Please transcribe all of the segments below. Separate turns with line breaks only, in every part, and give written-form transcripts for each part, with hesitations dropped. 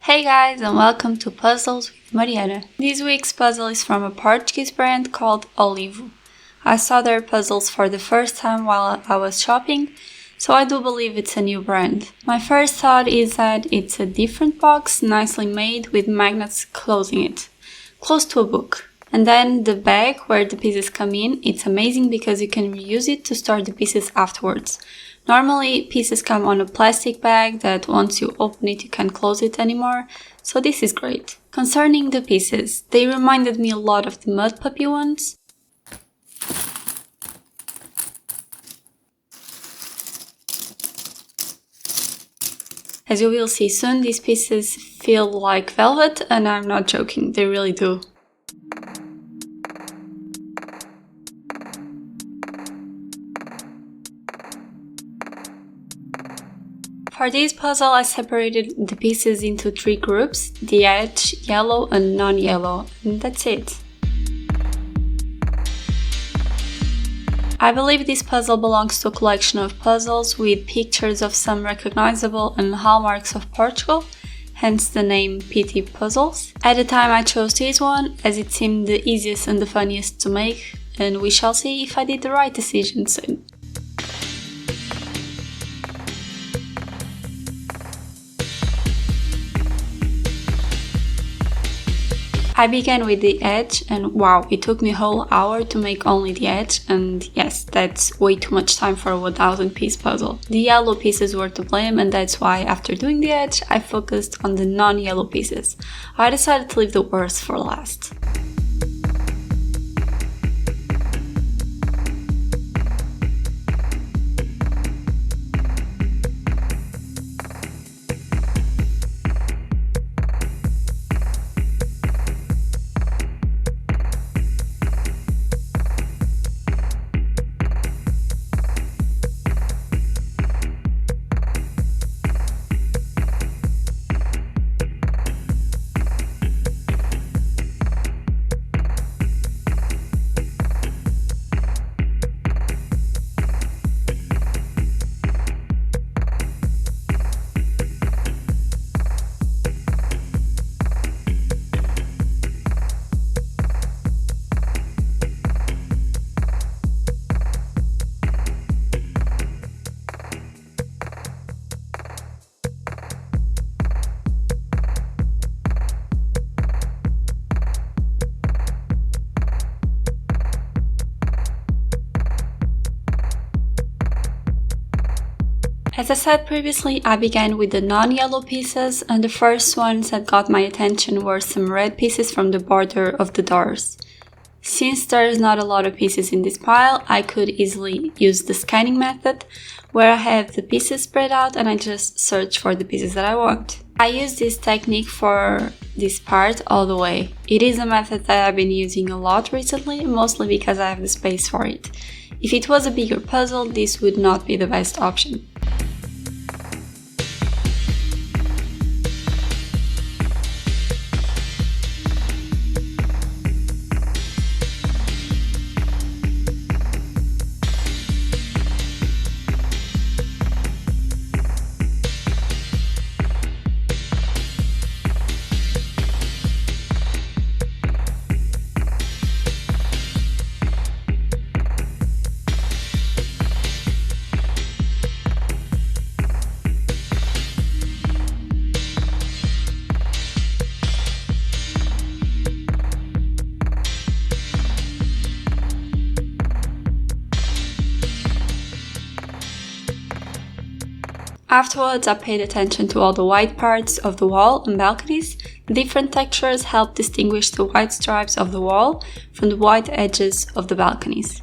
Hey guys, and welcome to Puzzles with Mariana. This week's puzzle is from a Portuguese brand called OLIVO. I saw their puzzles for the first time while I was shopping, so I do believe it's a new brand. My first thought is that it's a different box, nicely made with magnets closing it, close to a book. And then the bag where the pieces come in, it's amazing because you can reuse it to store the pieces afterwards. Normally, pieces come on a plastic bag that once you open it, you can't close it anymore, so this is great. Concerning the pieces, they reminded me a lot of the Mud Puppy ones. As you will see soon, these pieces feel like velvet, and I'm not joking, they really do. For this puzzle, I separated the pieces into 3 groups, the edge, yellow and non-yellow, and that's it. I believe this puzzle belongs to a collection of puzzles with pictures of some recognizable and hallmarks of Portugal, hence the name PT Puzzles. At the time I chose this one as it seemed the easiest and the funniest to make, and we shall see if I did the right decision soon. I began with the edge and wow, it took me a whole hour to make only the edge, and yes, that's way too much time for a 1000 piece puzzle. The yellow pieces were to blame, and that's why after doing the edge, I focused on the non-yellow pieces. I decided to leave the worst for last. As I said previously, I began with the non-yellow pieces, and the first ones that got my attention were some red pieces from the border of the doors. Since there is not a lot of pieces in this pile, I could easily use the scanning method, where I have the pieces spread out and I just search for the pieces that I want. I use this technique for this part all the way. It is a method that I've been using a lot recently, mostly because I have the space for it. If it was a bigger puzzle, this would not be the best option. Afterwards, I paid attention to all the white parts of the wall and balconies. Different textures help distinguish the white stripes of the wall from the white edges of the balconies.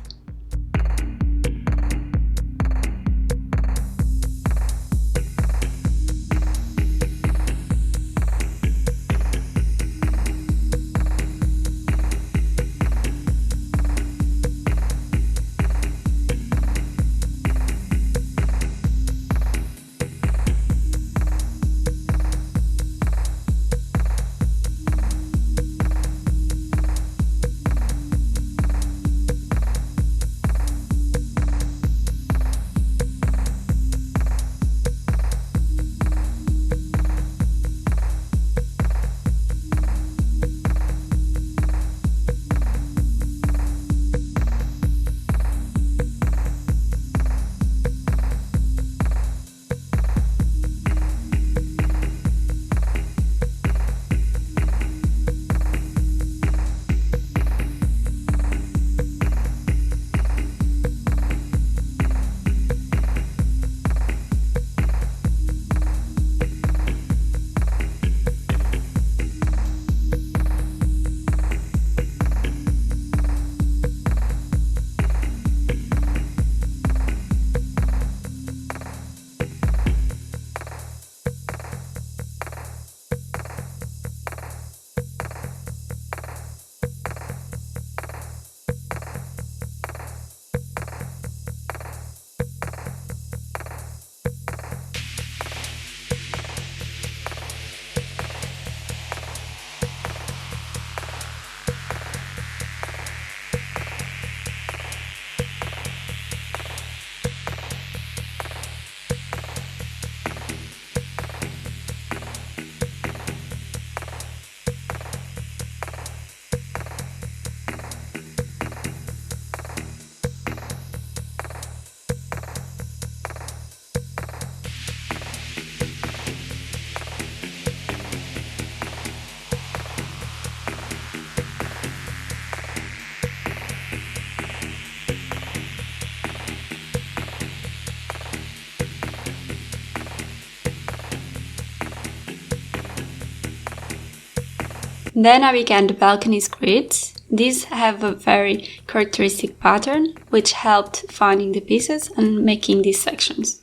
Then I began the balcony's grids. These have a very characteristic pattern, which helped finding the pieces and making these sections.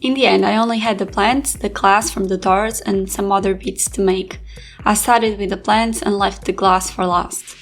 In the end, I only had the plants, the glass from the doors, and some other bits to make. I started with the plants and left the glass for last.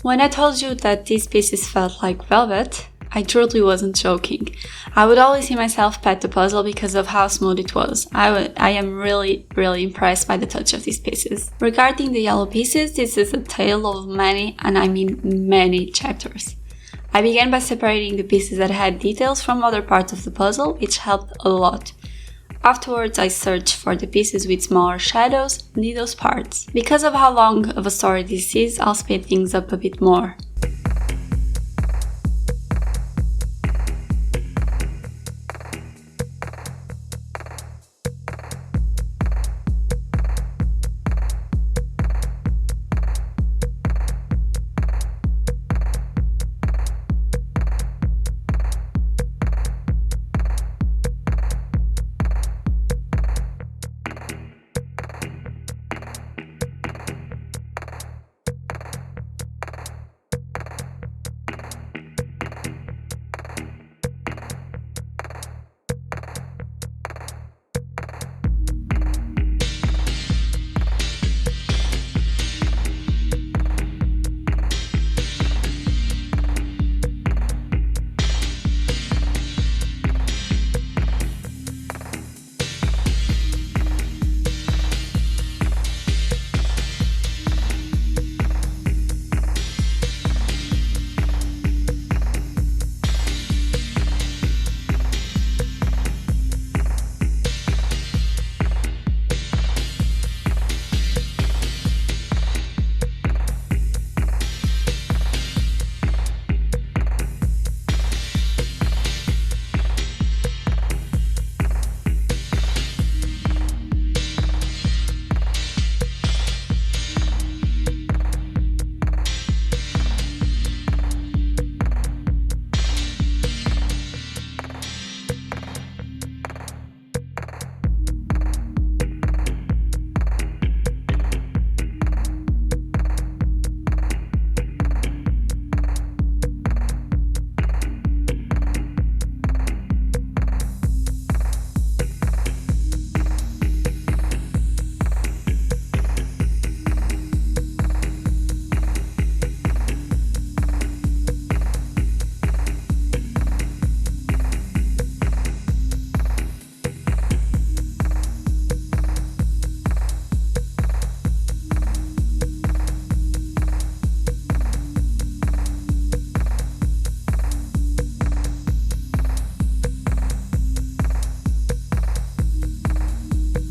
When I told you that these pieces felt like velvet, I truly wasn't joking. I would always see myself pet the puzzle because of how smooth it was. I am really impressed by the touch of these pieces. Regarding the yellow pieces, this is a tale of many, and I mean many, chapters. I began by separating the pieces that had details from other parts of the puzzle, which helped a lot. Afterwards, I searched for the pieces with smaller shadows and did those parts. Because of how long of a story this is, I'll speed things up a bit more.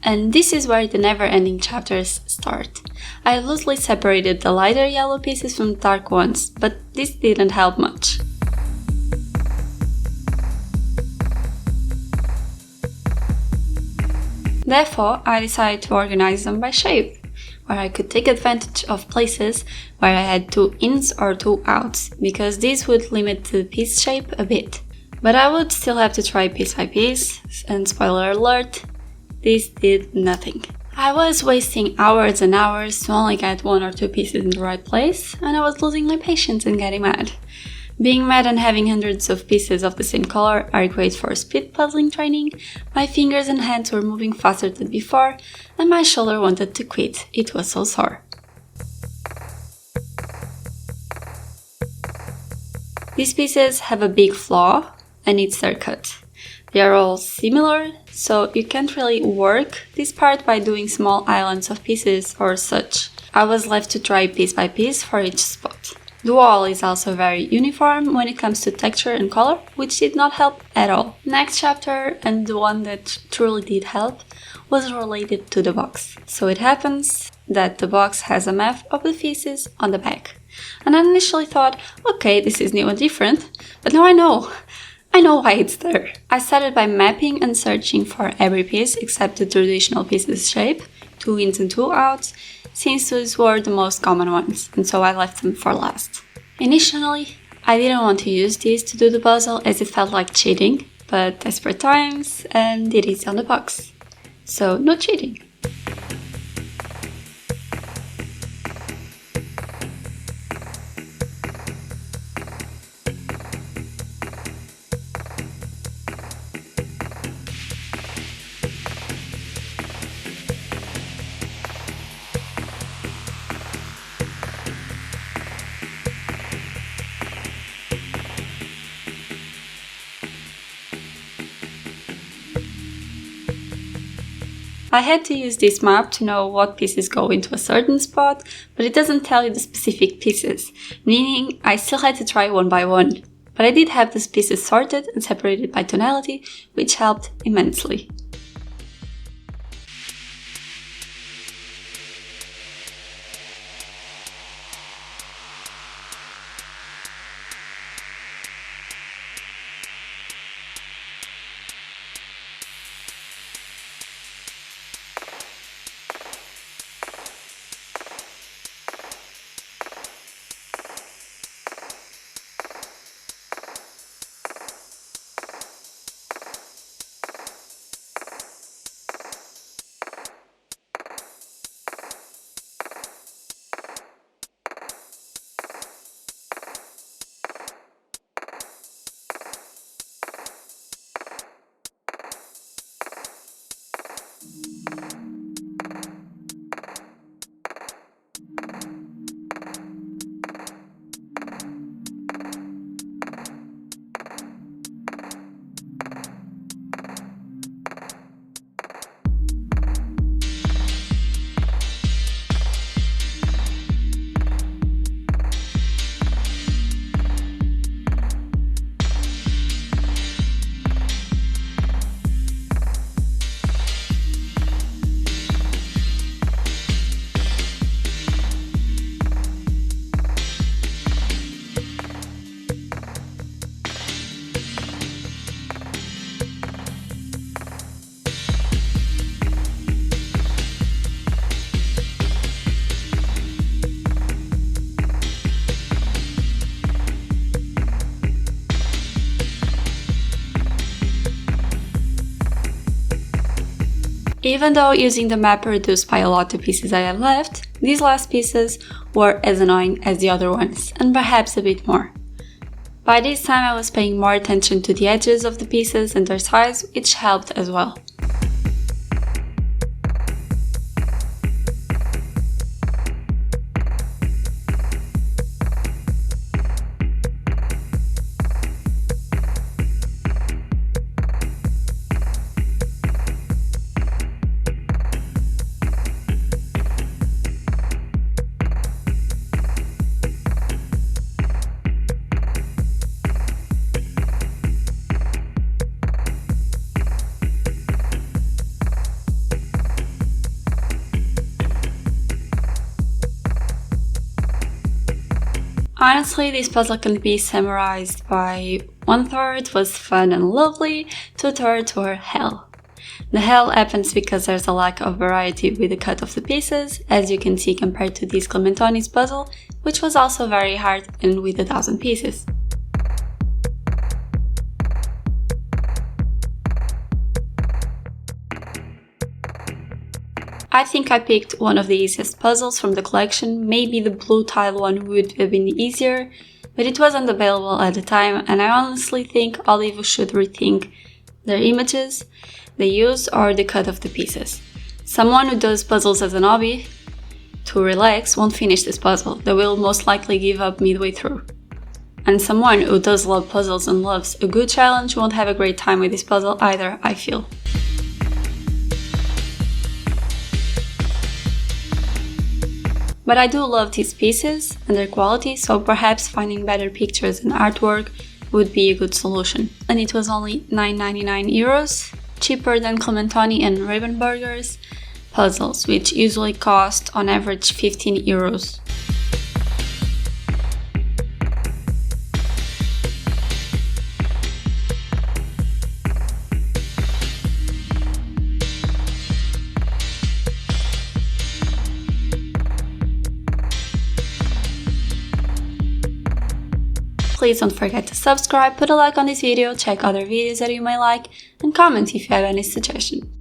And this is where the never-ending chapters start. I loosely separated the lighter yellow pieces from the dark ones, but this didn't help much. Therefore, I decided to organize them by shape, where I could take advantage of places where I had 2 ins or 2 outs, because this would limit the piece shape a bit. But I would still have to try piece by piece, and spoiler alert, this did nothing. I was wasting hours and hours to only get 1 or 2 pieces in the right place, and I was losing my patience and getting mad. Being mad and having hundreds of pieces of the same color are great for speed puzzling training. My fingers and hands were moving faster than before, and my shoulder wanted to quit, it was so sore. These pieces have a big flaw, and it's their cut. They are all similar, so you can't really work this part by doing small islands of pieces or such. I was left to try piece by piece for each spot. The wall is also very uniform when it comes to texture and color, which did not help at all. Next chapter, and the one that truly did help, was related to the box. So it happens that the box has a map of the pieces on the back. And I initially thought, okay, this is new and different, but now I know why it's there. I started by mapping and searching for every piece except the traditional pieces shape, 2 ins and 2 outs, since those were the most common ones, and so I left them for last. Initially, I didn't want to use these to do the puzzle as it felt like cheating, but desperate times, and it is on the box. So, no cheating. I had to use this map to know what pieces go into a certain spot, but it doesn't tell you the specific pieces, meaning I still had to try one by one. But I did have these pieces sorted and separated by tonality, which helped immensely. Even though using the map reduced by a lot the pieces I had left, these last pieces were as annoying as the other ones, and perhaps a bit more. By this time I was paying more attention to the edges of the pieces and their size, which helped as well. Honestly, this puzzle can be summarized by 1/3 was fun and lovely, 2/3 were hell. The hell happens because there's a lack of variety with the cut of the pieces, as you can see compared to this Clementoni's puzzle, which was also very hard and with 1,000 pieces. I think I picked one of the easiest puzzles from the collection. Maybe the blue tile one would have been easier, but it wasn't available at the time, and I honestly think OLIVO should rethink their images they use or the cut of the pieces. Someone who does puzzles as an hobby to relax won't finish this puzzle. They will most likely give up midway through. And someone who does love puzzles and loves a good challenge won't have a great time with this puzzle either, I feel. But I do love these pieces and their quality, so perhaps finding better pictures and artwork would be a good solution. And it was only €9.99, cheaper than Clementoni and Ravenberger's puzzles, which usually cost on average €15. Please don't forget to subscribe, put a like on this video, check other videos that you may like, and comment if you have any suggestions.